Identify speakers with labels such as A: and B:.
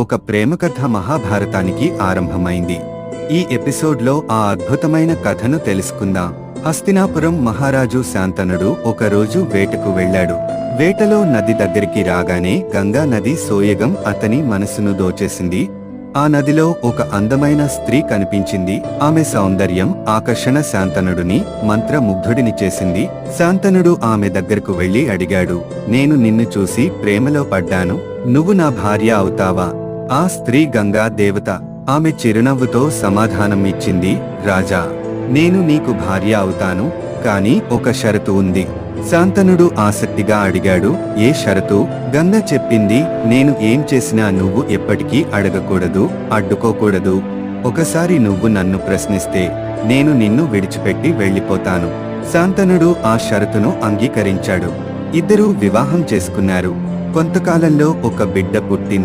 A: ఒక ప్రేమకథ మహాభారతానికి ఆరంభమైంది. ఈ ఎపిసోడ్లో ఆ అద్భుతమైన కథను తెలుసుకుందాం. హస్తినాపురం మహారాజు శాంతనుడు ఒకరోజు వేటకు వెళ్ళాడు. వేటలో నది దగ్గరికి రాగానే గంగా నది సోయగం అతని మనసును దోచేసింది. ఆ నదిలో ఒక అందమైన స్త్రీ కనిపించింది. ఆమె సౌందర్యం, ఆకర్షణ శాంతనుడిని మంత్రముగ్ధుడిని చేసింది. శాంతనుడు ఆమె దగ్గరకు వెళ్లి అడిగాడు, నేను నిన్ను చూసి ప్రేమలో పడ్డాను, నువ్వు నా భార్య అవుతావా? ఆ స్త్రీ గంగా దేవత. ఆమె చిరునవ్వుతో సమాధానం ఇచ్చింది, రాజా, నేను నీకు భార్య అవుతాను, కాని ఒక షరతు ఉంది. శాంతనుడు ఆసక్తిగా అడిగాడు, ఏ షరతు? గంగ చెప్పింది, నేను ఏం చేసినా నువ్వు ఎప్పటికీ అడగకూడదు, అడ్డుకోకూడదు. ఒకసారి నువ్వు నన్ను ప్రశ్నిస్తే నేను నిన్ను విడిచిపెట్టి వెళ్ళిపోతాను. శాంతనుడు ఆ షరతును అంగీకరించాడు. ఇద్దరూ వివాహం చేసుకున్నారు. కొంతకాలంలో ఒక బిడ్డ పుట్టింది.